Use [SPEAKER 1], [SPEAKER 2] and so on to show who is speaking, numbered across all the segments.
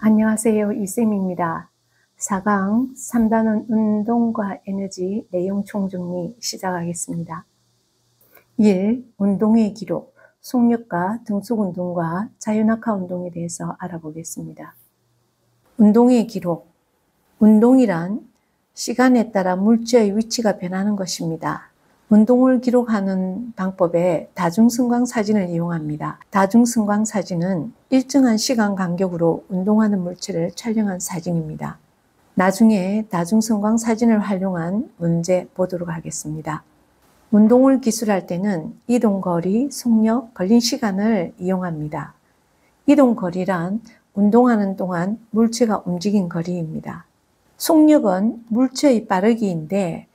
[SPEAKER 1] 안녕하세요. 이쌤입니다. 4강 3단원 운동과 에너지 내용 총정리 시작하겠습니다. 1. 운동의 기록, 속력과 등속운동과 자유낙하 운동에 대해서 알아보겠습니다. 운동의 기록, 운동이란 시간에 따라 물체의 위치가 변하는 것입니다. 운동을 기록하는 방법에 다중성광 사진을 이용합니다. 다중성광 사진은 일정한 시간 간격으로 운동하는 물체를 촬영한 사진입니다. 나중에 다중성광 사진을 활용한 문제 보도록 하겠습니다. 운동을 기술할 때는 이동거리, 속력, 걸린 시간을 이용합니다. 이동거리란 운동하는 동안 물체가 움직인 거리입니다. 속력은 물체의 빠르기인데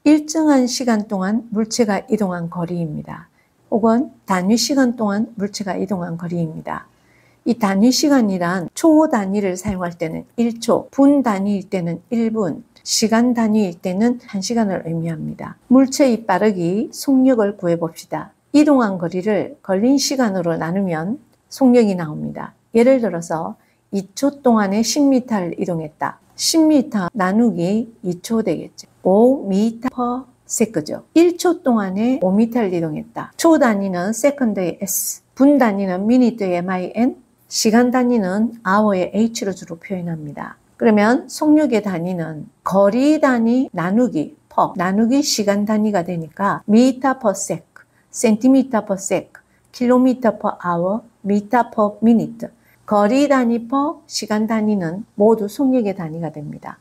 [SPEAKER 1] 일정한 시간 동안 물체가 이동한 거리입니다. 혹은 단위 시간 동안 물체가 이동한 거리입니다. 이 단위 시간이란 초 단위를 사용할 때는 1초, 분 단위일 때는 1분, 시간 단위일 때는 1시간을 의미합니다. 물체의 빠르기, 속력을 구해봅시다. 이동한 거리를 걸린 시간으로 나누면 속력이 나옵니다. 예를 들어서 2초 동안에 10m를 이동했다. 10m 나누기 2초 되겠죠. 5m/s죠. 1초 동안에 5m를 이동했다. 초 단위는 세컨드의 s, 분 단위는 미니트의 min, 시간 단위는 hour의 h로 주로 표현합니다. 그러면 속력의 단위는 거리 단위 나누기 per, 나누기 시간 단위가 되니까 m/s, cm/s, km/h, m/min. 거리 단위 per 시간 단위는 모두 속력의 단위가 됩니다.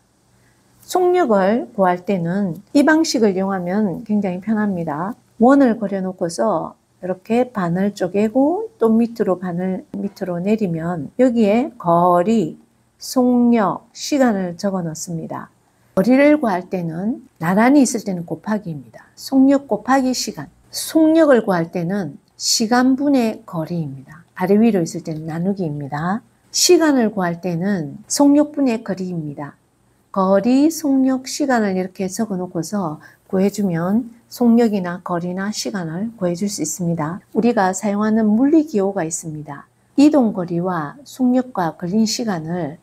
[SPEAKER 1] 속력을 구할 때는 이 방식을 이용하면 굉장히 편합니다. 원을 그려놓고서 이렇게 반을 쪼개고 또 반을 밑으로 내리면 여기에 거리, 속력, 시간을 적어 넣습니다. 거리를 구할 때는 나란히 있을 때는 곱하기입니다. 속력 곱하기 시간. 속력을 구할 때는 시간분의 거리입니다. 아래 위로 있을 때는 나누기입니다. 시간을 구할 때는 속력분의 거리입니다. 거리, 속력, 시간을 이렇게 적어 놓고서 구해주면 속력이나 거리나 시간을 구해줄 수 있습니다. 우리가 사용하는 물리기호가 있습니다. 이동거리와 속력과 걸린 시간은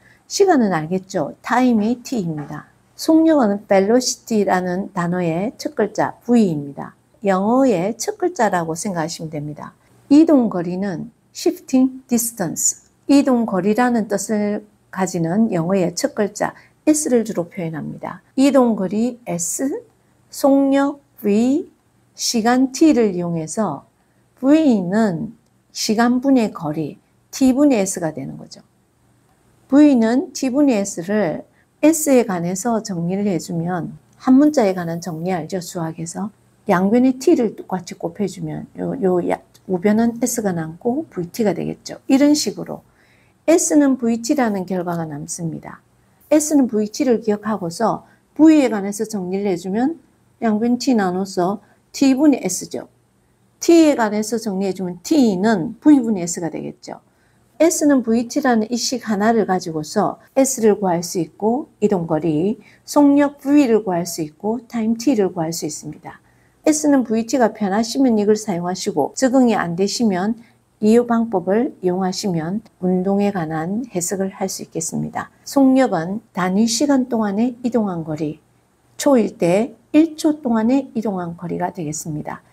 [SPEAKER 1] 알겠죠? 타임이 t입니다. 속력은 velocity라는 단어의 첫 글자 v입니다. 영어의 첫 글자라고 생각하시면 됩니다. 이동거리는 shifting distance, 이동거리라는 뜻을 가지는 영어의 첫 글자 S를 주로 표현합니다. 이동거리 S, 속력 V, 시간 T를 이용해서 V는 시간분의 거리, T분의 S가 되는 거죠. V는 T분의 S를 S에 관해서 정리를 해주면 한 문자에 관한 정리 알죠? 수학에서. 양변에 T를 똑같이 곱해주면 우변은 S가 남고 VT가 되겠죠. 이런 식으로 S는 VT라는 결과가 남습니다. S는 VT를 기억하고서 V에 관해서 정리를 해주면 양변 T 나눠서 T분의 S죠. T에 관해서 정리해주면 T는 V분의 S가 되겠죠. S는 VT라는 이 식 하나를 가지고서 S를 구할 수 있고 이동거리, 속력 V를 구할 수 있고 타임 T를 구할 수 있습니다. S는 VT가 편하시면 이걸 사용하시고 적응이 안 되시면 이 방법을 이용하시면 운동에 관한 해석을 할 수 있겠습니다. 속력은 단위 시간 동안에 이동한 거리, 초일 때 1초 동안에 이동한 거리가 되겠습니다.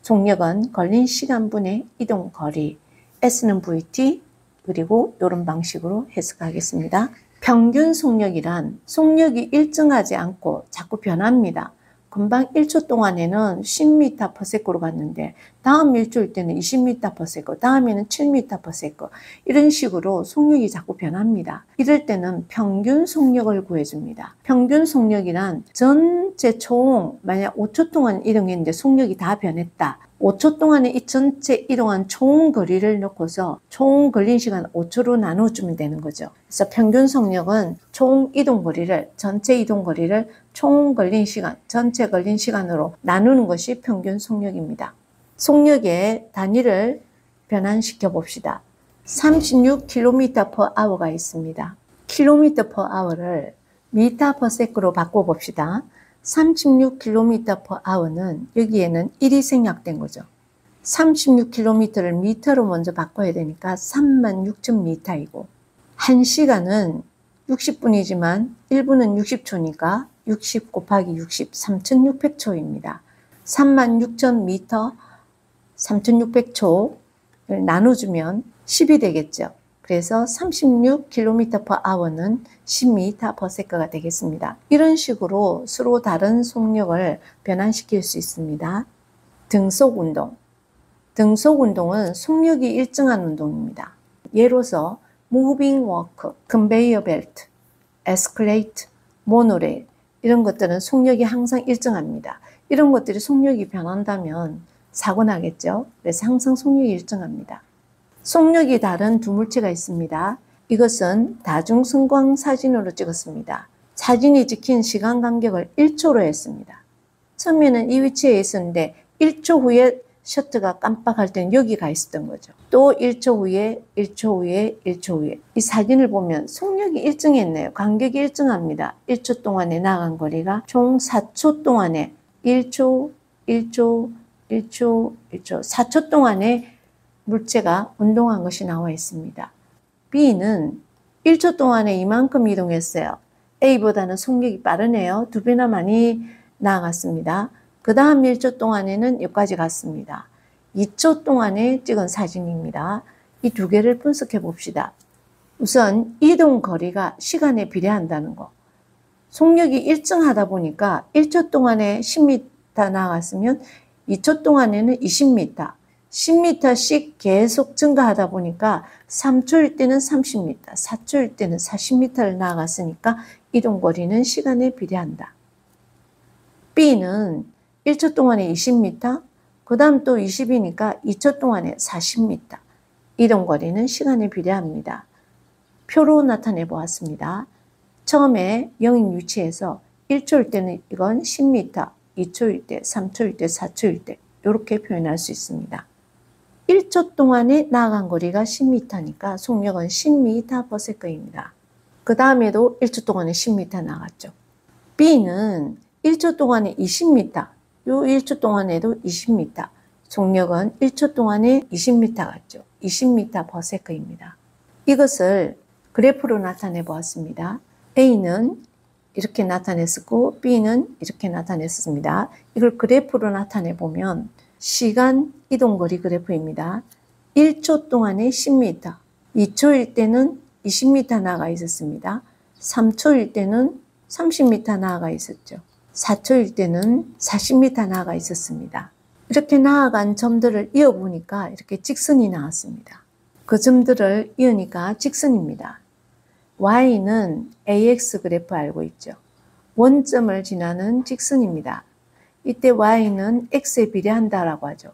[SPEAKER 1] 속력은 걸린 시간분의 이동 거리, S는 VT, 그리고 이런 방식으로 해석하겠습니다. 평균 속력이란 속력이 일정하지 않고 자꾸 변합니다. 금방 1초 동안에는 10m/s로 갔는데 다음 1초일 때는 20m/s, 다음에는 7m/s 이런 식으로 속력이 자꾸 변합니다. 이럴 때는 평균 속력을 구해줍니다. 평균 속력이란 전체 총 만약 5초 동안 이동했는데 속력이 다 변했다. 5초 동안에 이 전체 이동한 총 거리를 넣고서 총 걸린 시간 5초로 나눠주면 되는 거죠. 그래서 평균 속력은 총 이동 거리를, 전체 이동 거리를 총 걸린 시간, 전체 걸린 시간으로 나누는 것이 평균 속력입니다. 속력의 단위를 변환시켜 봅시다. 36km/h가 있습니다. km/h를 m/s로 바꿔봅시다. 36km/h는 여기에는 1이 생략된 거죠. 36km를 미터로 먼저 바꿔야 되니까 36,000m이고 1시간은 60분이지만 1분은 60초니까 60 곱하기 60, 3600초입니다. 36,000m, 3600초를 나눠주면 10이 되겠죠. 그래서 36km/h는 10m/s가 되겠습니다. 이런 식으로 서로 다른 속력을 변환시킬 수 있습니다. 등속운동. 등속운동은 속력이 일정한 운동입니다. 예로서 moving walk, conveyor belt, escalate, 모노레일 이런 것들은 속력이 항상 일정합니다. 이런 것들이 속력이 변한다면 사고 나겠죠. 그래서 항상 속력이 일정합니다. 속력이 다른 두 물체가 있습니다. 이것은 다중성광 사진으로 찍었습니다. 사진이 찍힌 시간 간격을 1초로 했습니다. 처음에는 이 위치에 있었는데 1초 후에 셔터가 깜빡할 때는 여기 가 있었던 거죠. 또 1초 후에, 1초 후에, 1초 후에. 이 사진을 보면 속력이 일정했네요. 간격이 일정합니다. 1초 동안에 나간 거리가 총 4초 동안에 1초, 1초, 1초, 1초, 4초 동안에 물체가 운동한 것이 나와 있습니다. B는 1초 동안에 이만큼 이동했어요. A보다는 속력이 빠르네요. 2배나 많이 나아갔습니다. 그 다음 1초 동안에는 여기까지 갔습니다. 2초 동안에 찍은 사진입니다. 이 두 개를 분석해 봅시다. 우선 이동 거리가 시간에 비례한다는 거. 속력이 일정하다 보니까 1초 동안에 10m 나아갔으면 2초 동안에는 20m, 10m씩 계속 증가하다 보니까 3초일 때는 30m, 4초일 때는 40m를 나아갔으니까 이동거리는 시간에 비례한다. B는 1초 동안에 20m, 그 다음 또 20이니까 2초 동안에 40m. 이동거리는 시간에 비례합니다. 표로 나타내 보았습니다. 처음에 0인 위치에서 1초일 때는 이건 10m, 2초일 때, 3초일 때, 4초일 때 이렇게 표현할 수 있습니다. 1초 동안에 나아간 거리가 10m니까 속력은 10m/s입니다. 그 다음에도 1초 동안에 10m 나갔죠. B는 1초 동안에 20m, 요 1초 동안에도 20m, 속력은 1초 동안에 20m 같죠. 20m/s입니다. 이것을 그래프로 나타내 보았습니다. A는 이렇게 나타냈었고 B는 이렇게 나타냈습니다. 이걸 그래프로 나타내 보면 시간 이동거리 그래프입니다. 1초 동안에 10m, 2초일 때는 20m 나아가 있었습니다. 3초일 때는 30m 나아가 있었죠. 4초일 때는 40m 나아가 있었습니다. 이렇게 나아간 점들을 이어보니까 이렇게 직선이 나왔습니다. 그 점들을 이으니까 직선입니다. Y는 AX 그래프 알고 있죠. 원점을 지나는 직선입니다. 이때 Y는 X에 비례한다라고 하죠.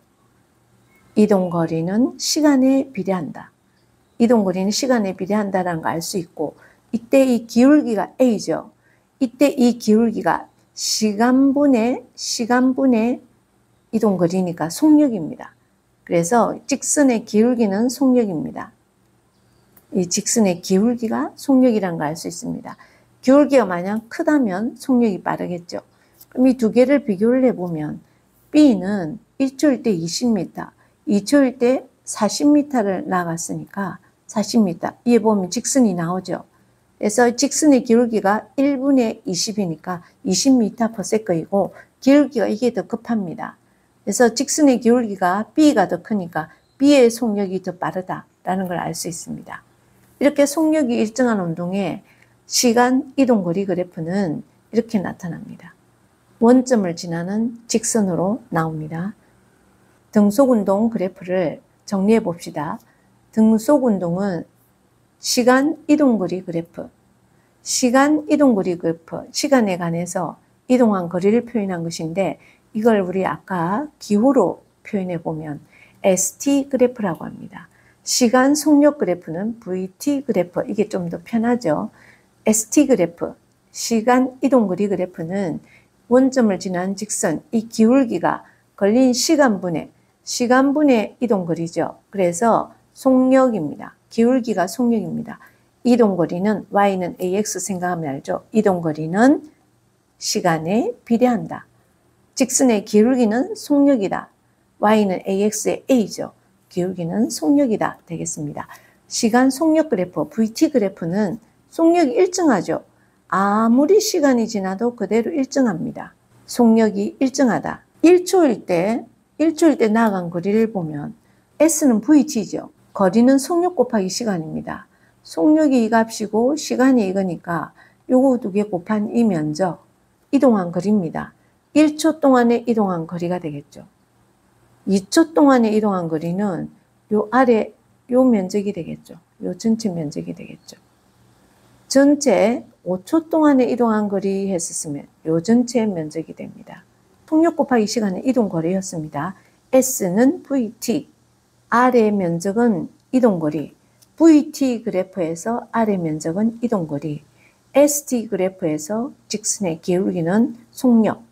[SPEAKER 1] 이동거리는 시간에 비례한다. 이동거리는 시간에 비례한다라는 걸 알 수 있고, 이때 이 기울기가 A죠. 이때 이 기울기가 시간분의 이동거리니까 속력입니다. 그래서 직선의 기울기는 속력입니다. 이 직선의 기울기가 속력이라는 걸 알 수 있습니다. 기울기가 만약 크다면 속력이 빠르겠죠. 그럼 이 두 개를 비교를 해보면 B는 1초일 때 20m, 2초일 때 40m를 나갔으니까 40m. 이에 보면 직선이 나오죠. 그래서 직선의 기울기가 1분의 20이니까 20m/s이고 기울기가 이게 더 급합니다. 그래서 직선의 기울기가 B가 더 크니까 B의 속력이 더 빠르다라는 걸 알 수 있습니다. 이렇게 속력이 일정한 운동의 시간 이동거리 그래프는 이렇게 나타납니다. 원점을 지나는 직선으로 나옵니다. 등속운동 그래프를 정리해 봅시다. 등속운동은 시간 이동거리 그래프, 시간 이동거리 그래프, 시간에 관해서 이동한 거리를 표현한 것인데 이걸 우리 아까 기호로 표현해 보면 ST 그래프라고 합니다. 시간 속력 그래프는 VT 그래프, 이게 좀 더 편하죠. ST 그래프, 시간 이동거리 그래프는 원점을 지난 직선, 이 기울기가 걸린 시간분의 이동거리죠. 그래서 속력입니다. 기울기가 속력입니다. 이동거리는 Y는 AX 생각하면 알죠. 이동거리는 시간에 비례한다. 직선의 기울기는 속력이다. Y는 AX의 A죠. 기울기는 속력이다 되겠습니다. 시간 속력 그래프, VT 그래프는 속력이 일정하죠. 아무리 시간이 지나도 그대로 일정합니다. 속력이 일정하다. 1초일 때 나아간 거리를 보면 S는 VT죠. 거리는 속력 곱하기 시간입니다. 속력이 이 값이고 시간이 이거니까 요거 두 개 곱한 이 면적, 이동한 거리입니다. 1초 동안에 이동한 거리가 되겠죠. 2초 동안에 이동한 거리는 요 아래 요 면적이 되겠죠. 요 전체 면적이 되겠죠. 전체 5초 동안에 이동한 거리 했었으면 요 전체 면적이 됩니다. 속력 곱하기 시간은 이동 거리였습니다. S는 VT, R의 면적은 이동 거리, VT 그래프에서 R의 면적은 이동 거리, ST 그래프에서 직선의 기울기는 속력,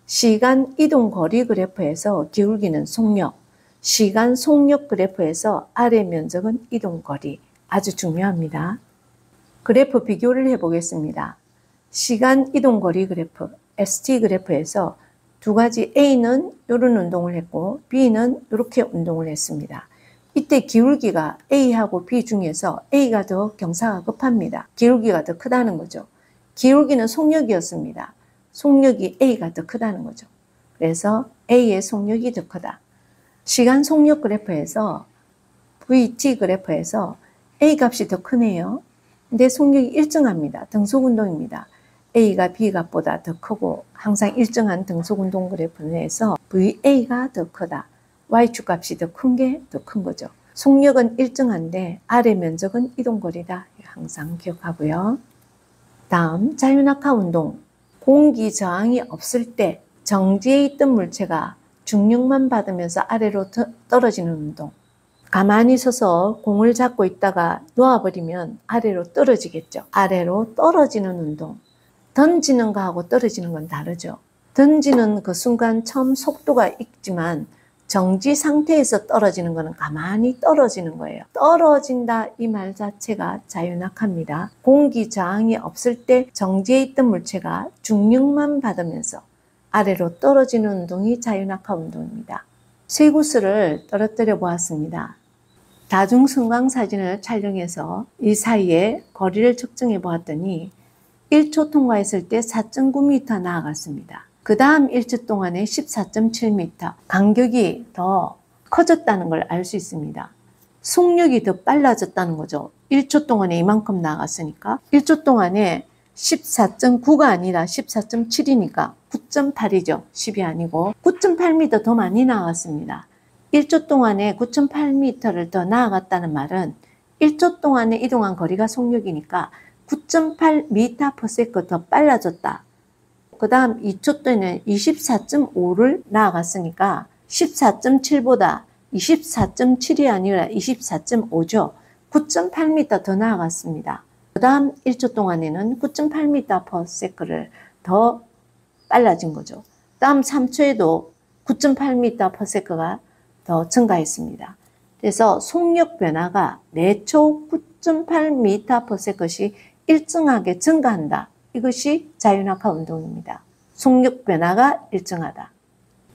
[SPEAKER 1] 시간 이동 거리 그래프에서 기울기는 속력, 시간 속력 그래프에서 R의 면적은 이동 거리. 아주 중요합니다. 그래프 비교를 해보겠습니다. 시간 이동 거리 그래프, ST 그래프에서 두 가지 A는 이런 운동을 했고 B는 이렇게 운동을 했습니다. 이때 기울기가 A하고 B 중에서 A가 더 경사가 급합니다. 기울기가 더 크다는 거죠. 기울기는 속력이었습니다. 속력이 A가 더 크다는 거죠. 그래서 A의 속력이 더 크다. 시간 속력 그래프에서 VT 그래프에서 A 값이 더 크네요. 근데 속력이 일정합니다. 등속운동입니다. A가 B 값보다 더 크고 항상 일정한 등속운동 그래프에서 VA가 더 크다. Y축 값이 더 큰 게 더 큰 거죠. 속력은 일정한데 R의 면적은 이동거리다. 항상 기억하고요. 다음 자유낙하 운동. 공기 저항이 없을 때 정지해 있던 물체가 중력만 받으면서 아래로 떨어지는 운동. 가만히 서서 공을 잡고 있다가 놓아버리면 아래로 떨어지겠죠. 아래로 떨어지는 운동. 던지는 거하고 떨어지는 건 다르죠. 던지는 그 순간 처음 속도가 있지만 정지 상태에서 떨어지는 거는 가만히 떨어지는 거예요. 떨어진다 이 말 자체가 자유낙하입니다. 공기 저항이 없을 때 정지해 있던 물체가 중력만 받으면서 아래로 떨어지는 운동이 자유낙하 운동입니다. 쇠구슬을 떨어뜨려 보았습니다. 다중 성광 사진을 촬영해서 이 사이에 거리를 측정해 보았더니 1초 통과했을 때 4.9m 나아갔습니다. 그 다음 1초 동안에 14.7m 간격이 더 커졌다는 걸 알 수 있습니다. 속력이 더 빨라졌다는 거죠. 1초 동안에 이만큼 나갔으니까 1초 동안에 14.9가 아니라 14.7이니까 9.8이죠. 10이 아니고 9.8m 더 많이 나갔습니다. 1초 동안에 9.8m를 더 나아갔다는 말은 1초 동안에 이동한 거리가 속력이니까 9.8m/s 더 빨라졌다. 그 다음 2초 때는 24.5를 나아갔으니까 14.7보다 24.7이 아니라 24.5죠. 9.8m 더 나아갔습니다. 그 다음 1초 동안에는 9.8m/s를 더 빨라진 거죠. 다음 3초에도 9.8m/s가 더 증가했습니다. 그래서 속력 변화가 매초 9.8m/s씩 일정하게 증가한다. 이것이 자유낙하 운동입니다. 속력 변화가 일정하다.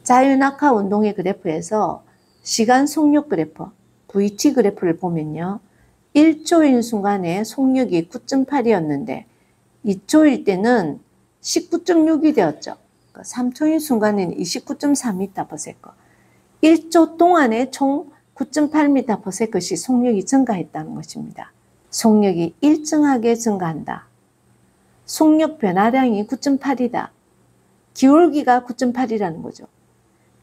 [SPEAKER 1] 자유낙하 운동의 그래프에서 시간 속력 그래프, VT 그래프를 보면요. 1초인 순간에 속력이 9.8이었는데 2초일 때는 19.6이 되었죠. 3초인 순간에는 29.4m/s. 1초 동안에 총 9.8m/s씩 속력이 증가했다는 것입니다. 속력이 일정하게 증가한다. 속력 변화량이 9.8이다. 기울기가 9.8이라는 거죠.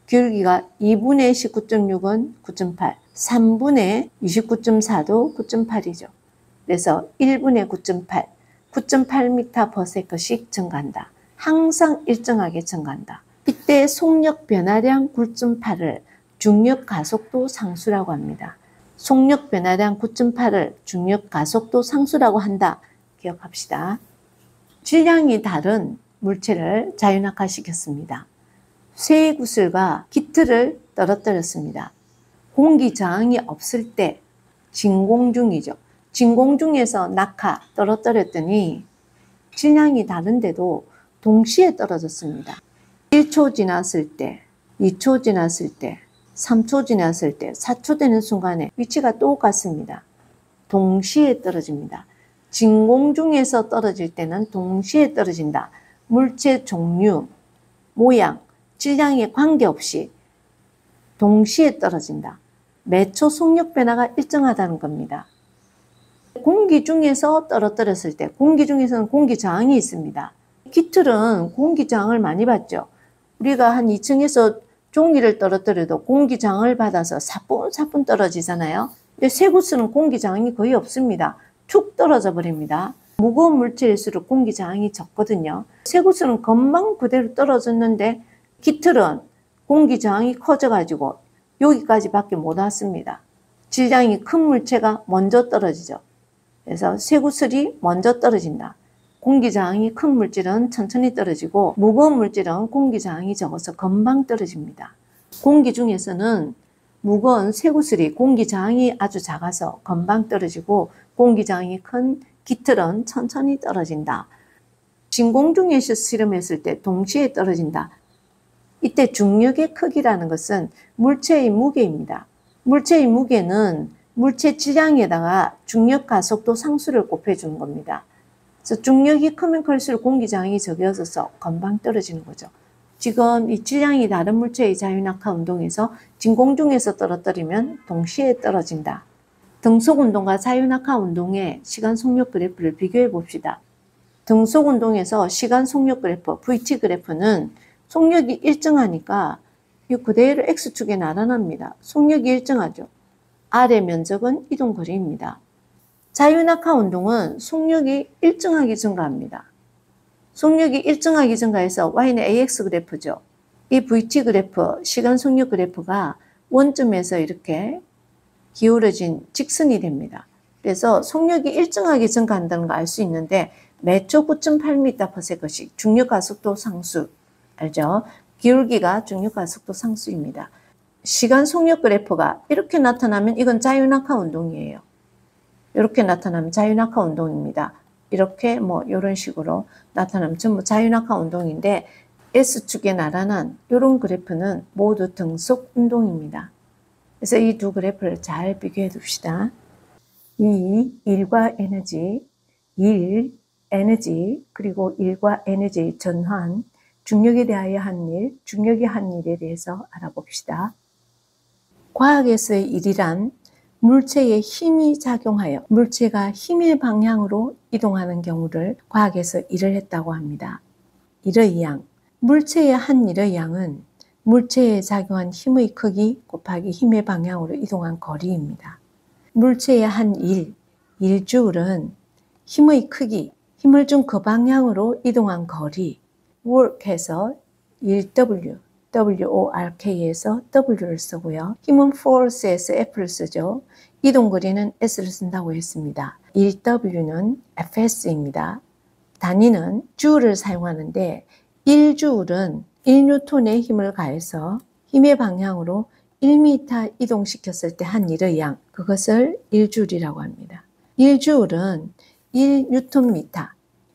[SPEAKER 1] 기울기가 2분의 19.6은 9.8, 3분의 29.4도 9.8이죠. 그래서 1분의 9.8, 9.8m/s씩 증가한다. 항상 일정하게 증가한다. 이때 속력 변화량 9.8을 중력 가속도 상수라고 합니다. 속력 변화량 9.8을 중력 가속도 상수라고 한다. 기억합시다. 질량이 다른 물체를 자유낙하시켰습니다. 쇠구슬과 기틀을 떨어뜨렸습니다. 공기 저항이 없을 때 진공중이죠. 진공중에서 낙하 떨어뜨렸더니 질량이 다른데도 동시에 떨어졌습니다. 1초 지났을 때, 2초 지났을 때, 3초 지났을 때, 4초 되는 순간에 위치가 똑같습니다. 동시에 떨어집니다. 진공 중에서 떨어질 때는 동시에 떨어진다. 물체 종류, 모양, 질량에 관계없이 동시에 떨어진다. 매초 속력 변화가 일정하다는 겁니다. 공기 중에서 떨어뜨렸을 때, 공기 중에서는 공기 저항이 있습니다. 깃털은 공기 저항을 많이 받죠. 우리가 한 2층에서 종이를 떨어뜨려도 공기 저항을 받아서 사뿐사뿐 떨어지잖아요. 근데 쇠구슬은 공기 저항이 거의 없습니다. 툭 떨어져 버립니다. 무거운 물체일수록 공기 저항이 적거든요. 쇠구슬은 금방 그대로 떨어졌는데 깃털은 공기 저항이 커져가지고 여기까지 밖에 못 왔습니다. 질량이 큰 물체가 먼저 떨어지죠. 그래서 쇠구슬이 먼저 떨어진다. 공기 저항이 큰 물질은 천천히 떨어지고 무거운 물질은 공기 저항이 적어서 금방 떨어집니다. 공기 중에서는 무거운 쇠구슬이 공기 저항이 아주 작아서 금방 떨어지고 공기 저항이 큰 깃털은 천천히 떨어진다. 진공 중에서 실험했을 때 동시에 떨어진다. 이때 중력의 크기라는 것은 물체의 무게입니다. 물체의 무게는 물체 질량에다가 중력 가속도 상수를 곱해주는 겁니다. 그래서 중력이 크면 클수록 공기 저항이 적어져서 금방 떨어지는 거죠. 지금 이 질량이 다른 물체의 자유낙하 운동에서 진공 중에서 떨어뜨리면 동시에 떨어진다. 등속 운동과 자유낙하 운동의 시간 속력 그래프를 비교해 봅시다. 등속 운동에서 시간 속력 그래프, VT 그래프는 속력이 일정하니까 그대로 X축에 나타납니다. 속력이 일정하죠. R의 면적은 이동 거리입니다. 자유낙하 운동은 속력이 일정하게 증가합니다. 속력이 일정하게 증가해서 Y는 AX 그래프죠. 이 VT 그래프, 시간 속력 그래프가 원점에서 이렇게 기울어진 직선이 됩니다. 그래서 속력이 일정하게 증가한다는 걸 알 수 있는데 매초 9.8m/s씩 중력 가속도 상수 알죠? 기울기가 중력 가속도 상수입니다. 시간 속력 그래프가 이렇게 나타나면 이건 자유낙하 운동이에요. 이렇게 나타나면 자유낙하 운동입니다. 이렇게 이런 식으로 나타나면 전부 자유낙하 운동인데 S축에 나란한 이런 그래프는 모두 등속 운동입니다. 그래서 이 두 그래프를 잘 비교해 둡시다. 이 일과 에너지, 에너지, 그리고 일과 에너지 전환, 중력에 대하여 한 일, 중력이 한 일에 대해서 알아봅시다. 과학에서의 일이란 물체에 힘이 작용하여 물체가 힘의 방향으로 이동하는 경우를 과학에서 일을 했다고 합니다. 일의 양, 물체의 한 일의 양은 물체에 작용한 힘의 크기 곱하기 힘의 방향으로 이동한 거리입니다. 물체의 한 일, 일주울은 힘의 크기, 힘을 준 그 방향으로 이동한 거리, work해서 1W, WORK에서 W를 쓰고요. 힘은 force에서 F를 쓰죠. 이동거리는 S를 쓴다고 했습니다. 1W는 FS입니다. 단위는 Joule를 사용하는데 1Joule은 1N의 힘을 가해서 힘의 방향으로 1m 이동시켰을 때 한 일의 양, 그것을 1Joule이라고 합니다. 1Joule은 1Nm,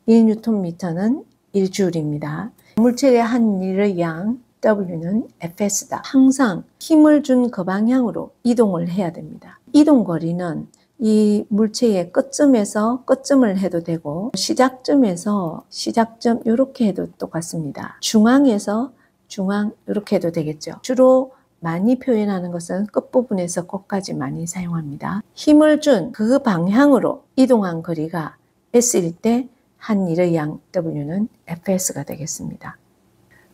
[SPEAKER 1] 1Nm는 1Joule입니다. 물체의 한 일의 양, W는 Fs다. 항상 힘을 준 그 방향으로 이동을 해야 됩니다. 이동거리는 이 물체의 끝점에서 끝점을 해도 되고 시작점에서 시작점 이렇게 해도 똑같습니다. 중앙에서 중앙 이렇게 해도 되겠죠. 주로 많이 표현하는 것은 끝부분에서 끝까지 많이 사용합니다. 힘을 준 그 방향으로 이동한 거리가 S일 때 한 일의 양 W는 Fs가 되겠습니다.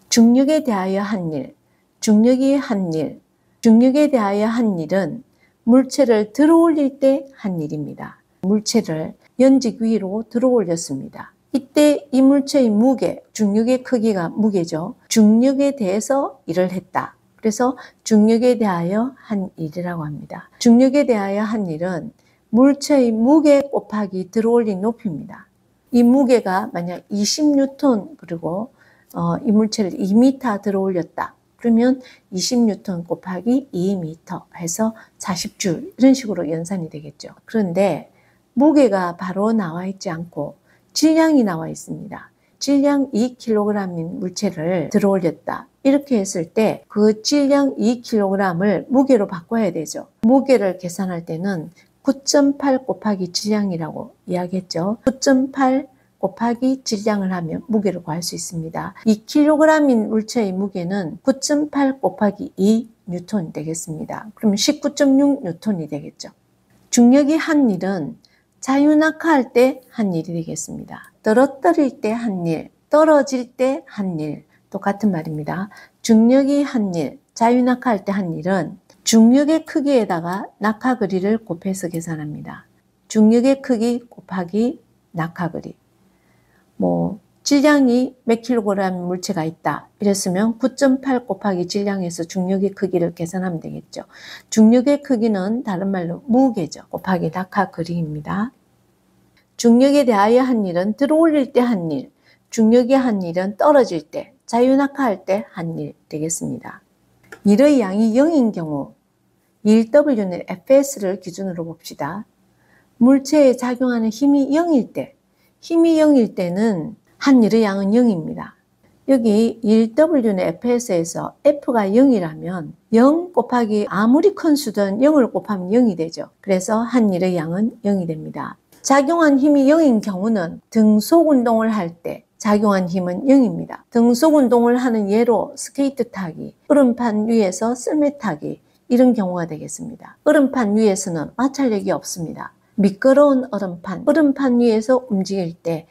[SPEAKER 1] 중력에 대하여 한 일, 중력이 한 일, 중력에 대하여 한 일은 물체를 들어올릴 때 한 일입니다. 물체를 연직 위로 들어올렸습니다. 이때 이 물체의 무게, 중력의 크기가 무게죠. 중력에 대해서 일을 했다. 그래서 중력에 대하여 한 일이라고 합니다. 중력에 대하여 한 일은 물체의 무게 곱하기 들어올린 높이입니다. 이 무게가 만약 20N 그리고 이 물체를 2m 들어올렸다. 그러면 20N 곱하기 2m 해서 40줄 이런 식으로 연산이 되겠죠. 그런데 무게가 바로 나와 있지 않고 질량이 나와 있습니다. 질량 2kg인 물체를 들어올렸다. 이렇게 했을 때 그 질량 2kg을 무게로 바꿔야 되죠. 무게를 계산할 때는 9.8 곱하기 질량이라고 이야기했죠. 9.8 곱하기 질량을 하면 무게를 구할 수 있습니다. 2kg인 물체의 무게는 9.8 곱하기 2N이 되겠습니다. 그러면 19.6N이 되겠죠. 중력이 한 일은 자유낙하할 때 한 일이 되겠습니다. 떨어뜨릴 때 한 일, 떨어질 때 한 일, 똑같은 말입니다. 중력이 한 일, 자유낙하할 때 한 일은 중력의 크기에다가 낙하 거리를 곱해서 계산합니다. 중력의 크기 곱하기 낙하 거리. 질량이 몇 킬로그램 물체가 있다. 이랬으면 9.8 곱하기 질량에서 중력의 크기를 계산하면 되겠죠. 중력의 크기는 다른 말로 무게죠. 곱하기 낙하 거리입니다. 중력에 대하여 한 일은 들어올릴 때 한 일, 중력의 한 일은 떨어질 때, 자유낙하할 때 한 일 되겠습니다. 일의 양이 0인 경우 1W는 Fs를 기준으로 봅시다. 물체에 작용하는 힘이 0일 때, 힘이 0일 때는 한 일의 양은 0입니다. 여기 1W는 Fs에서 F가 0이라면 0 곱하기 아무리 큰 수든 0을 곱하면 0이 되죠. 그래서 한 일의 양은 0이 됩니다. 작용한 힘이 0인 경우는 등속 운동을 할 때 작용한 힘은 0입니다. 등속 운동을 하는 예로 스케이트 타기, 얼음판 위에서 썰매 타기 이런 경우가 되겠습니다. 얼음판 위에서는 마찰력이 없습니다. 미끄러운 얼음판 위에서 움직일 때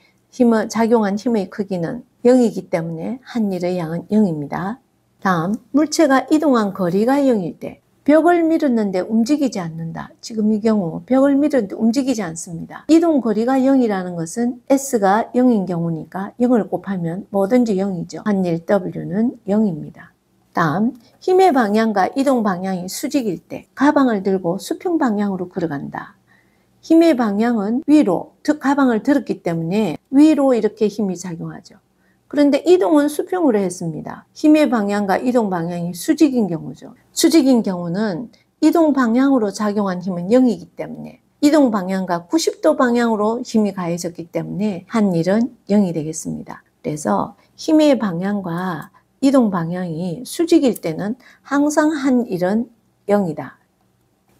[SPEAKER 1] 작용한 힘의 크기는 0이기 때문에 한 일의 양은 0입니다. 다음, 물체가 이동한 거리가 0일 때 벽을 밀었는데 움직이지 않는다. 지금 이 경우 벽을 밀었는데 움직이지 않습니다. 이동 거리가 0이라는 것은 S가 0인 경우니까 0을 곱하면 뭐든지 0이죠. 한 일 W는 0입니다. 다음, 힘의 방향과 이동 방향이 수직일 때 가방을 들고 수평 방향으로 걸어간다. 힘의 방향은 위로, 가방을 들었기 때문에 위로 이렇게 힘이 작용하죠. 그런데 이동은 수평으로 했습니다. 힘의 방향과 이동 방향이 수직인 경우죠. 수직인 경우는 이동 방향으로 작용한 힘은 0이기 때문에 이동 방향과 90도 방향으로 힘이 가해졌기 때문에 한 일은 0이 되겠습니다. 그래서 힘의 방향과 이동 방향이 수직일 때는 항상 한 일은 0이다.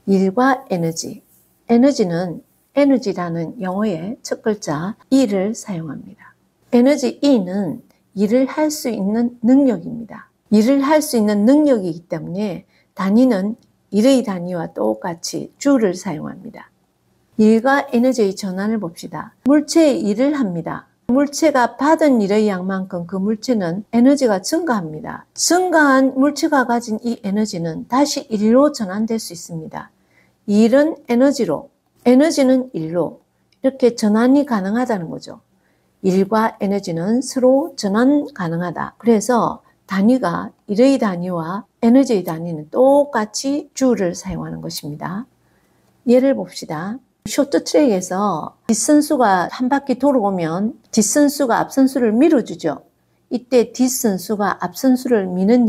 [SPEAKER 1] 일과 에너지. 에너지는 에너지라는 영어의 첫 글자 E를 사용합니다. 에너지 E는 일을 할 수 있는 능력입니다. 일을 할 수 있는 능력이기 때문에 단위는 일의 단위와 똑같이 Joule를 사용합니다. 일과 에너지의 전환을 봅시다. 물체의 일을 합니다. 물체가 받은 일의 양만큼 그 물체는 에너지가 증가합니다. 증가한 물체가 가진 이 에너지는 다시 일로 전환될 수 있습니다. 일은 에너지로, 에너지는 일로 이렇게 전환이 가능하다는 거죠. 일과 에너지는 서로 전환 가능하다. 그래서 단위가 일의 단위와 에너지의 단위는 똑같이 Joule를 사용하는 것입니다. 예를 봅시다. 쇼트트랙에서 뒷선수가 한 바퀴 돌아오면 뒷선수가 앞선수를 밀어주죠. 이때 뒷선수가 앞선수를 미는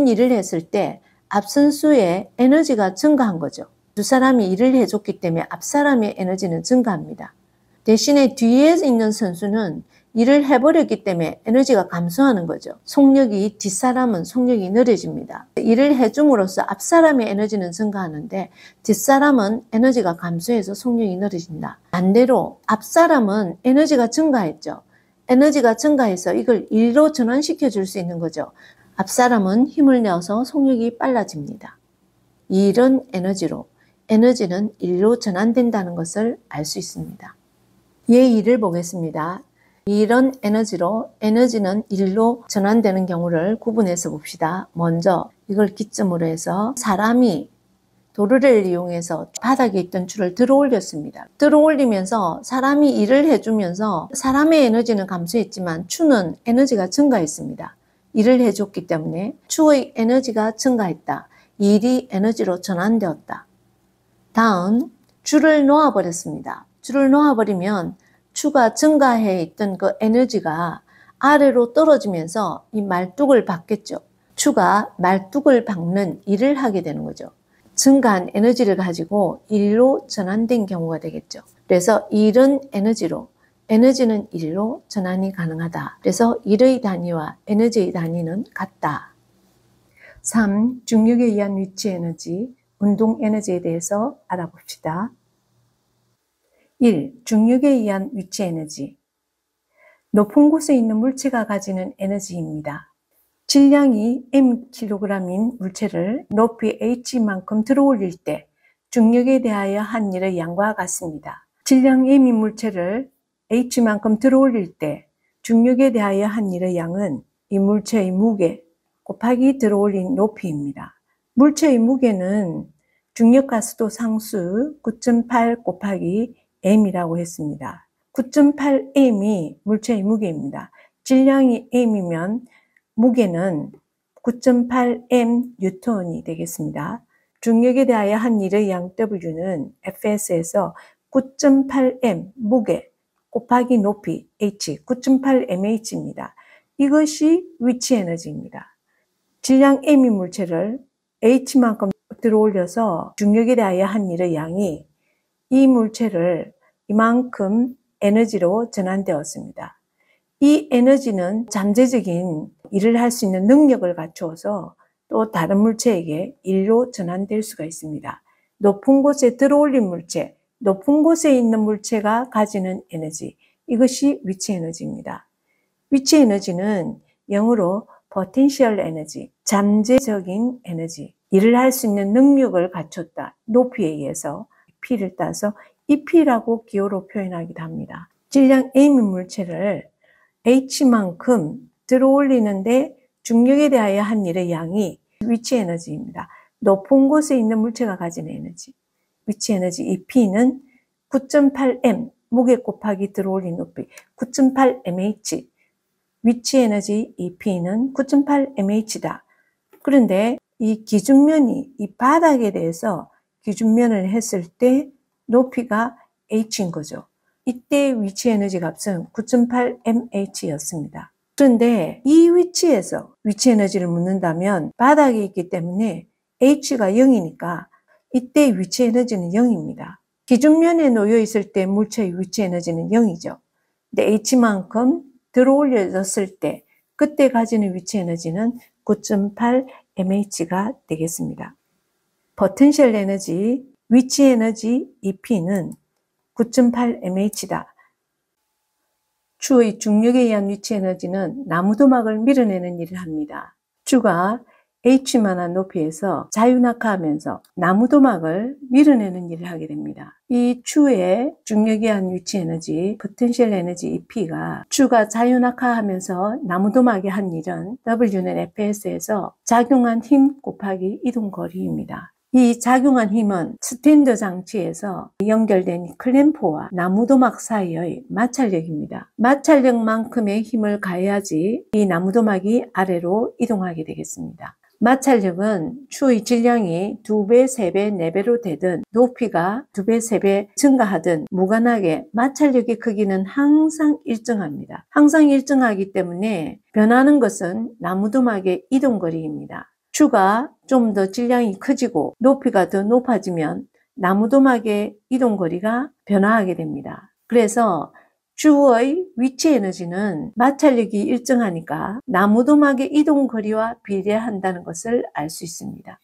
[SPEAKER 1] 일을 했을 때 앞선수의 에너지가 증가한 거죠. 두 사람이 일을 해줬기 때문에 앞사람의 에너지는 증가합니다. 대신에 뒤에 있는 선수는 일을 해버렸기 때문에 에너지가 감소하는 거죠. 뒷사람은 속력이 느려집니다. 일을 해줌으로써 앞사람의 에너지는 증가하는데 뒷사람은 에너지가 감소해서 속력이 느려진다. 반대로 앞사람은 에너지가 증가했죠. 에너지가 증가해서 이걸 일로 전환시켜 줄 수 있는 거죠. 앞사람은 힘을 내어서 속력이 빨라집니다. 일은 에너지로, 에너지는 일로 전환된다는 것을 알 수 있습니다. 예2를 보겠습니다. 일은 에너지로, 에너지는 일로 전환되는 경우를 구분해서 봅시다. 먼저 이걸 기점으로 해서 사람이 도르래를 이용해서 바닥에 있던 줄을 들어 올렸습니다. 들어 올리면서 사람이 일을 해주면서 사람의 에너지는 감소했지만 추는 에너지가 증가했습니다. 일을 해줬기 때문에 추의 에너지가 증가했다. 일이 에너지로 전환되었다. 다음, 줄을 놓아버렸습니다. 줄을 놓아버리면 추가 증가해 있던 그 에너지가 아래로 떨어지면서 이 말뚝을 박겠죠. 추가 말뚝을 박는 일을 하게 되는 거죠. 증가한 에너지를 가지고 일로 전환된 경우가 되겠죠. 그래서 일은 에너지로, 에너지는 일로 전환이 가능하다. 그래서 일의 단위와 에너지의 단위는 같다. 3. 중력에 의한 위치 에너지. 운동 에너지에 대해서 알아봅시다. 1. 중력에 의한 위치 에너지. 높은 곳에 있는 물체가 가지는 에너지입니다. 질량이 mkg인 물체를 높이 h만큼 들어올릴 때 중력에 대하여 한 일의 양과 같습니다. 질량 m인 물체를 h만큼 들어올릴 때 중력에 대하여 한 일의 양은 이 물체의 무게 곱하기 들어올린 높이입니다. 물체의 무게는 중력가스도 상수 9.8 곱하기 m이라고 했습니다. 9.8m이 물체의 무게입니다. 질량이 m이면 무게는 9.8m 뉴턴이 되겠습니다. 중력에 대하여 한 일의 양 W는 Fs에서 9.8m 무게 곱하기 높이 h 9.8mh입니다. 이것이 위치 에너지입니다. 질량 m인 물체를 h만큼 들어올려서 중력에 대하여 한 일의 양이 이 물체를 이만큼 에너지로 전환되었습니다. 이 에너지는 잠재적인 일을 할 수 있는 능력을 갖추어서 또 다른 물체에게 일로 전환될 수가 있습니다. 높은 곳에 들어올린 물체, 높은 곳에 있는 물체가 가지는 에너지, 이것이 위치 에너지입니다. 위치 에너지는 영어로 potential energy, 잠재적인 에너지, 일을 할 수 있는 능력을 갖췄다, 높이에 의해서 P를 따서 EP라고 기호로 표현하기도 합니다. 질량 M인 물체를 H만큼 들어올리는데 중력에 대하여 한 일의 양이 위치 에너지입니다. 높은 곳에 있는 물체가 가진 에너지. 위치 에너지 EP는 9.8m, 무게 곱하기 들어올린 높이, 9.8mh. 위치 에너지 EP는 9.8mh다. 그런데 이 기준면이, 이 바닥에 대해서 기준면을 했을 때 높이가 h인 거죠. 이때 위치 에너지 값은 9.8mh였습니다. 그런데 이 위치에서 위치 에너지를 묻는다면 바닥에 있기 때문에 h가 0이니까 이때 위치 에너지는 0입니다. 기준면에 놓여 있을 때 물체의 위치 에너지는 0이죠. 근데 h만큼 들어올려졌을 때 그때 가지는 위치 에너지는 9.8mh가 되겠습니다. 포텐셜 에너지, 위치 에너지 EP는 9.8mh다. 추의 중력에 의한 위치 에너지는 나무도막을 밀어내는 일을 합니다. 추가 h만한 높이에서 자유낙하하면서 나무도막을 밀어내는 일을 하게 됩니다. 이 추의 중력에 의한 위치 에너지, 포텐셜 에너지 EP가 추가 자유낙하하면서 나무도막이 한 일은 W는 Fs에서 작용한 힘 곱하기 이동거리입니다. 이 작용한 힘은 스탠드 장치에서 연결된 클램프와 나무도막 사이의 마찰력입니다. 마찰력만큼의 힘을 가해야지 이 나무도막이 아래로 이동하게 되겠습니다. 마찰력은 추의 질량이 2배, 3배, 4배로 되든 높이가 2배, 3배 증가하든 무관하게 마찰력의 크기는 항상 일정합니다. 항상 일정하기 때문에 변하는 것은 나무도막의 이동거리입니다. 추가 좀 더 질량이 커지고 높이가 더 높아지면 나무도막의 이동거리가 변화하게 됩니다. 그래서 추의 위치 에너지는 마찰력이 일정하니까 나무도막의 이동거리와 비례한다는 것을 알 수 있습니다.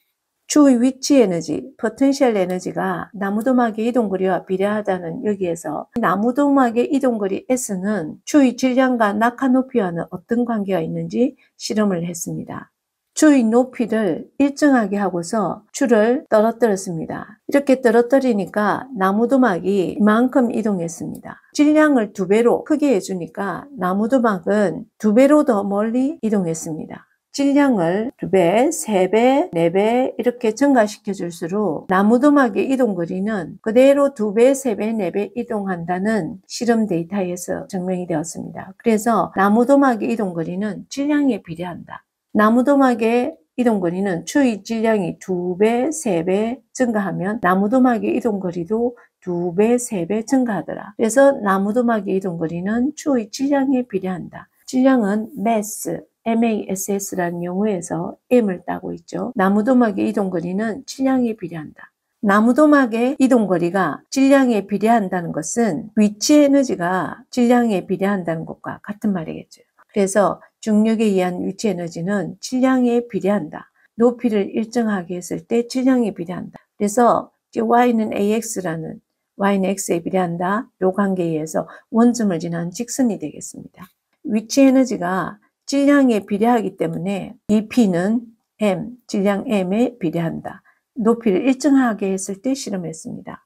[SPEAKER 1] 추의 위치 에너지, 포텐셜 에너지가 나무도막의 이동거리와 비례하다는 여기에서 나무도막의 이동거리 S는 추의 질량과 낙하 높이와는 어떤 관계가 있는지 실험을 했습니다. 추의 높이를 일정하게 하고서 추를 떨어뜨렸습니다. 이렇게 떨어뜨리니까 나무도막이 이만큼 이동했습니다. 질량을 2배로 크게 해주니까 나무도막은 2배로 더 멀리 이동했습니다. 질량을 2배, 3배, 4배 이렇게 증가시켜 줄수록 나무도막의 이동거리는 그대로 2배, 3배, 4배 이동한다는 실험 데이터에서 증명이 되었습니다. 그래서 나무도막의 이동거리는 질량에 비례한다. 나무도막의 이동거리는 추의 질량이 2배, 3배 증가하면 나무도막의 이동거리도 2배, 3배 증가하더라. 그래서 나무도막의 이동거리는 추의 질량에 비례한다. 질량은 mass, MASS라는 용어에서 M을 따고 있죠. 나무도막의 이동거리는 질량에 비례한다. 나무도막의 이동거리가 질량에 비례한다는 것은 위치 에너지가 질량에 비례한다는 것과 같은 말이겠죠. 그래서 중력에 의한 위치 에너지는 질량에 비례한다. 높이를 일정하게 했을 때 질량에 비례한다. 그래서 y는 ax라는 y는 x에 비례한다. 요 관계에 의해서 원점을 지나는 직선이 되겠습니다. 위치 에너지가 질량에 비례하기 때문에 이 P는 m, 질량 m에 비례한다. 높이를 일정하게 했을 때 실험했습니다.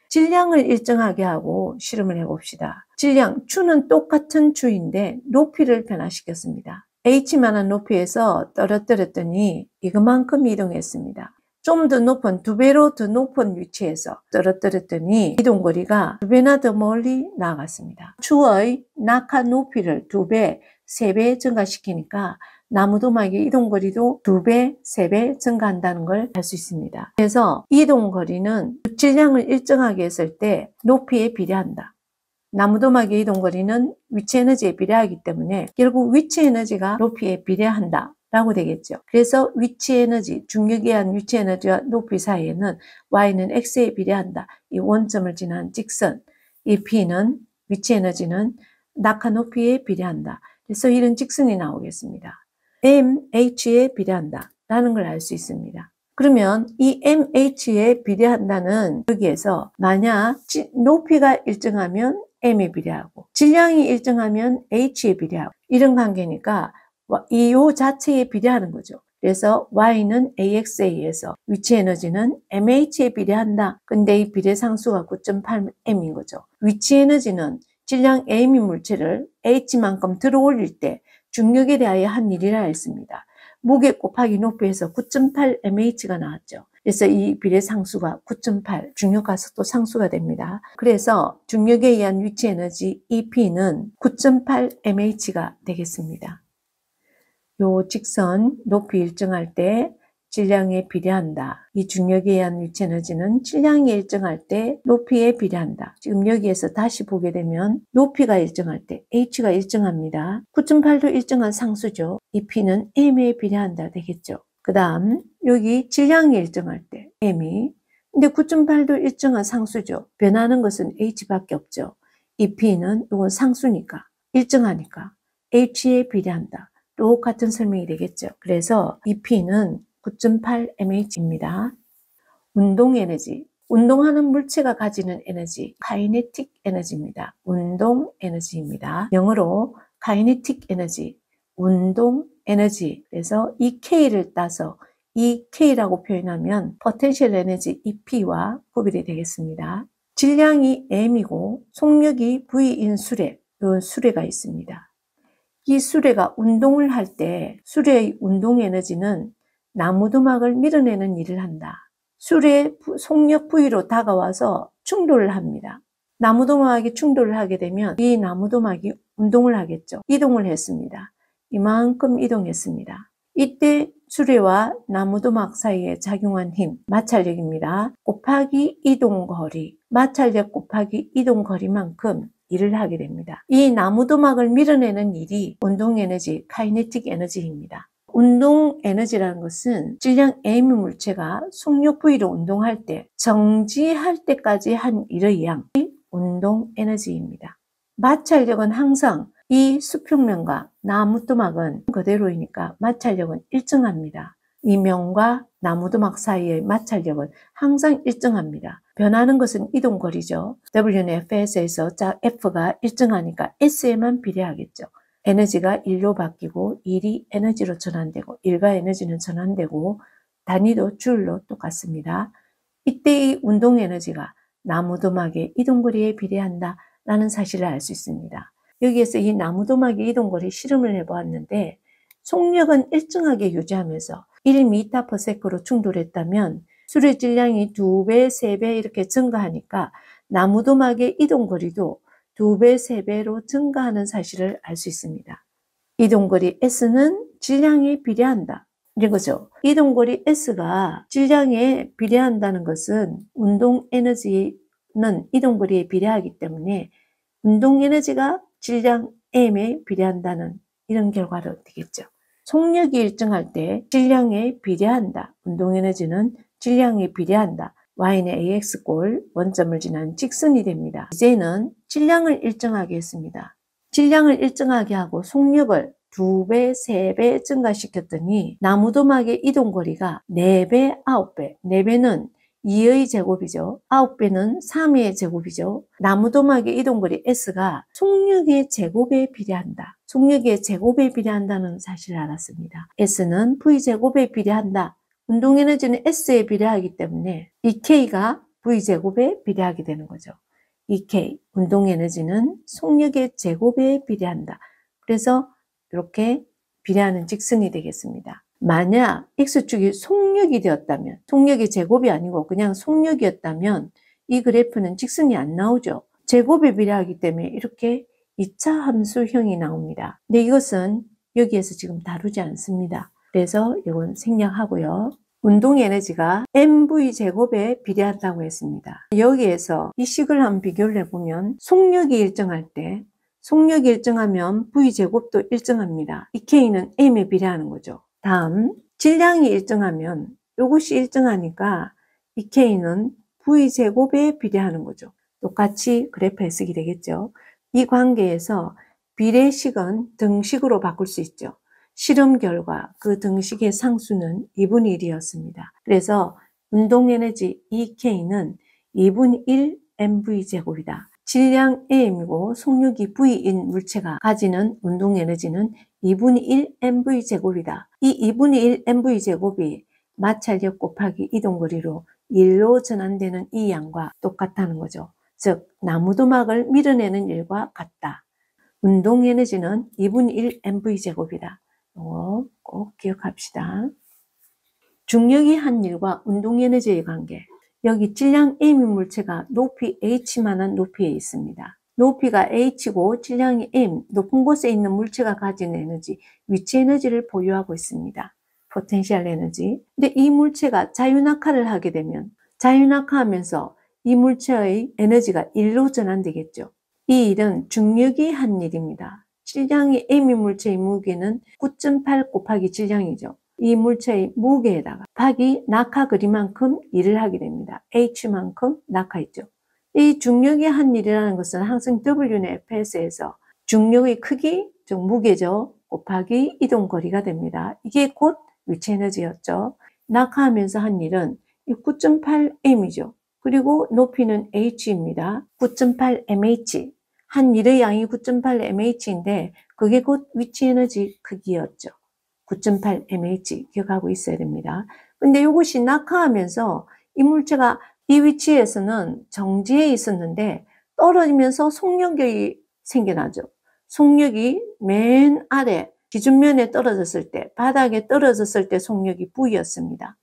[SPEAKER 1] 질량을 일정하게 하고 실험을 해봅시다. 질량, 추는 똑같은 추인데 높이를 변화시켰습니다. h만한 높이에서 떨어뜨렸더니 이것만큼 이동했습니다. 좀 더 높은, 2배로 더 높은 위치에서 떨어뜨렸더니 이동거리가 2배나 더 멀리 나아갔습니다. 추의 낙하 높이를 2배, 3배 증가시키니까 나무도막의 이동거리도 2배, 3배 증가한다는 걸 알 수 있습니다. 그래서 이동거리는 질량을 일정하게 했을 때 높이에 비례한다. 나무도막의 이동거리는 위치 에너지에 비례하기 때문에 결국 위치 에너지가 높이에 비례한다 라고 되겠죠. 그래서 위치 에너지, 중력에 의한 위치 에너지와 높이 사이에는 y는 x에 비례한다. 이 원점을 지난 직선, 이 p는 위치 에너지는 낙하 높이에 비례한다. 그래서 이런 직선이 나오겠습니다. mh에 비례한다 라는 걸 알 수 있습니다. 그러면 이 mh에 비례한다는 여기에서 만약 높이가 일정하면 m에 비례하고 질량이 일정하면 h에 비례하고 이런 관계니까 이 요 자체에 비례하는 거죠. 그래서 y는 ax에 의해서 위치 에너지는 mh에 비례한다. 근데 이 비례상수가 9.8m인 거죠. 위치 에너지는 질량 m인 물체를 h만큼 들어 올릴 때 중력에 대하여 한 일이라 했습니다. 무게 곱하기 높이에서 9.8mh가 나왔죠. 그래서 이 비례상수가 9.8, 중력가속도 상수가 됩니다. 그래서 중력에 의한 위치 에너지 EP는 9.8mh가 되겠습니다. 요 직선 높이 일정할 때 질량에 비례한다. 이 중력에 의한 위치 에너지는 질량이 일정할 때 높이에 비례한다. 지금 여기에서 다시 보게 되면 높이가 일정할 때 h가 일정합니다. 9.8도 일정한 상수죠. 이 p는 m에 비례한다 되겠죠. 그 다음 여기 질량이 일정할 때 m이 근데 9.8도 일정한 상수죠. 변하는 것은 h밖에 없죠. 이 p는 이건 상수니까 일정하니까 h에 비례한다. 똑같은 설명이 되겠죠. 그래서 이 P는 9.8mh입니다. 운동 에너지, 운동하는 물체가 가지는 에너지, 카이네틱 에너지입니다. 운동 에너지입니다. 영어로 카이네틱 에너지, 운동 에너지. 그래서 이 K를 따서 이 K라고 표현하면 포텐셜 에너지 EP와 구별이 되겠습니다. 질량이 M이고 속력이 V인 수레, 이런 수레가 있습니다. 이 수레가 운동을 할 때 수레의 운동 에너지는 나무도막을 밀어내는 일을 한다. 수레의 속력 V로 다가와서 충돌을 합니다. 나무도막이 충돌을 하게 되면 이 나무도막이 운동을 하겠죠. 이동을 했습니다. 이만큼 이동했습니다. 이때 수레와 나무도막 사이에 작용한 힘, 마찰력입니다. 곱하기 이동거리, 마찰력 곱하기 이동거리만큼 일을 하게 됩니다. 이 나무도막을 밀어내는 일이 운동에너지, 카이네틱 에너지입니다. 운동 에너지라는 것은 질량 M 물체가 속력 V로 운동할 때, 정지할 때까지 한 일의 양이 운동 에너지입니다. 마찰력은 항상 이 수평면과 나무도막은 그대로이니까 마찰력은 일정합니다. 이 면과 나무도막 사이의 마찰력은 항상 일정합니다. 변하는 것은 이동거리죠. W는 F에서 F가 일정하니까 S에만 비례하겠죠. 에너지가 1로 바뀌고 1이 에너지로 전환되고 1과 에너지는 전환되고 단위도 줄로 똑같습니다. 이때 이 운동 에너지가 나무도막의 이동거리에 비례한다 라는 사실을 알 수 있습니다. 여기에서 이 나무도막의 이동거리 실험을 해보았는데 속력은 일정하게 유지하면서 1m/s로 충돌했다면 수레 질량이 2배, 3배 이렇게 증가하니까 나무도막의 이동거리도 2배, 3배로 증가하는 사실을 알 수 있습니다. 이동거리 S는 질량에 비례한다. 이런 거죠. 이동거리 S가 질량에 비례한다는 것은 운동 에너지는 이동거리에 비례하기 때문에 운동 에너지가 질량 M에 비례한다는 이런 결과로 되겠죠. 속력이 일정할 때 질량에 비례한다. 운동 에너지는 질량에 비례한다. y는 ax꼴 원점을 지난 직선이 됩니다. 이제는 질량을 일정하게 했습니다. 질량을 일정하게 하고 속력을 2배, 3배 증가시켰더니 나무도막의 이동거리가 4배, 9배, 4배는 2의 제곱이죠. 9배는 3의 제곱이죠. 나무도막의 이동거리 S가 속력의 제곱에 비례한다. 속력의 제곱에 비례한다는 사실을 알았습니다. S는 V제곱에 비례한다. 운동에너지는 S에 비례하기 때문에 이 K가 V제곱에 비례하게 되는 거죠. 이 K, 운동에너지는 속력의 제곱에 비례한다. 그래서 이렇게 비례하는 직선이 되겠습니다. 만약 X축이 속력이 되었다면, 속력의 제곱이 아니고 그냥 속력이었다면 이 그래프는 직선이 안 나오죠. 제곱에 비례하기 때문에 이렇게 2차 함수형이 나옵니다. 근데 이것은 여기에서 지금 다루지 않습니다. 그래서 이건 생략하고요. 운동 에너지가 mv제곱에 비례한다고 했습니다. 여기에서 이 식을 한번 비교를 해보면 속력이 일정할 때 속력이 일정하면 v제곱도 일정합니다. 이 k는 m에 비례하는 거죠. 다음 질량이 일정하면 이것이 일정하니까 이 k는 v제곱에 비례하는 거죠. 똑같이 그래프에 쓰게 되겠죠. 이 관계에서 비례식은 등식으로 바꿀 수 있죠. 실험 결과 그 등식의 상수는 2분의 1이었습니다. 그래서 운동에너지 EK는 2분의 1 mv제곱이다. 질량 m이고 속력이 v인 물체가 가지는 운동에너지는 2분의 1 mv제곱이다. 이 2분의 1 mv제곱이 마찰력 곱하기 이동거리로 1로 전환되는 이 양과 똑같다는 거죠. 즉 나무도막을 밀어내는 일과 같다. 운동에너지는 2분의 1 mv제곱이다. 꼭 기억합시다. 중력이 한 일과 운동에너지의 관계. 여기 질량 m인 물체가 높이 h만한 높이에 있습니다. 높이가 h고 질량이 m, 높은 곳에 있는 물체가 가진 에너지, 위치 에너지를 보유하고 있습니다. 포텐셜 에너지. 근데 이 물체가 자유낙하를 하게 되면 자유낙하하면서 이 물체의 에너지가 1로 전환되겠죠. 이 일은 중력이 한 일입니다. 질량이 m인 물체의 무게는 9.8 곱하기 질량이죠. 이 물체의 무게에다가 곱하기 낙하 거리만큼 일을 하게 됩니다. h만큼 낙하했죠. 이 중력이 한 일이라는 것은 항상 W는 Fs에서 중력의 크기, 즉 무게죠. 곱하기 이동거리가 됩니다. 이게 곧 위치 에너지였죠. 낙하하면서 한 일은 9.8m이죠. 그리고 높이는 h입니다. 9.8mh. 한 일의 양이 9.8mh인데 그게 곧 위치 에너지 크기였죠. 9.8mh 기억하고 있어야 됩니다. 근데 이것이 낙하하면서 이 물체가 이 위치에서는 정지해 있었는데 떨어지면서 속력이 생겨나죠. 속력이 맨 아래 기준면에 떨어졌을 때, 바닥에 떨어졌을 때 속력이 V였습니다.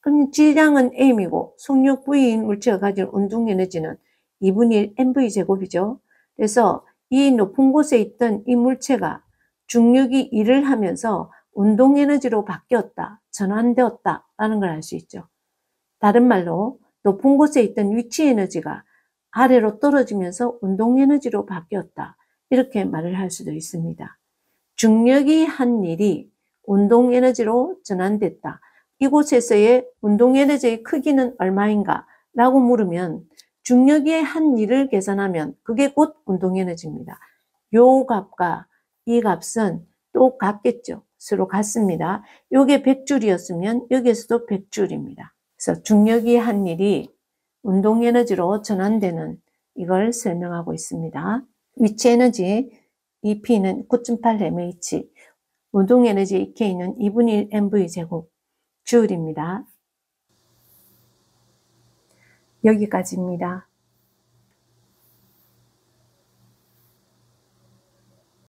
[SPEAKER 1] 그럼 질량은 m이고 속력 V인 물체가 가진 운동에너지는 2분의 1 mv제곱이죠. 그래서 이 높은 곳에 있던 이 물체가 중력이 일을 하면서 운동에너지로 바뀌었다, 전환되었다 라는 걸 알 수 있죠. 다른 말로 높은 곳에 있던 위치 에너지가 아래로 떨어지면서 운동에너지로 바뀌었다. 이렇게 말을 할 수도 있습니다. 중력이 한 일이 운동에너지로 전환됐다. 이곳에서의 운동에너지의 크기는 얼마인가? 라고 물으면 중력이 한 일을 계산하면 그게 곧 운동에너지입니다. 요 값과 이 값은 똑같겠죠. 서로 같습니다. 요게 100줄이었으면 여기에서도 100줄입니다. 그래서 중력이 한 일이 운동에너지로 전환되는 이걸 설명하고 있습니다. 위치에너지 EP는 9.8mh, 운동에너지 EK는 2분의 1 mv제곱 줄입니다. 여기까지입니다.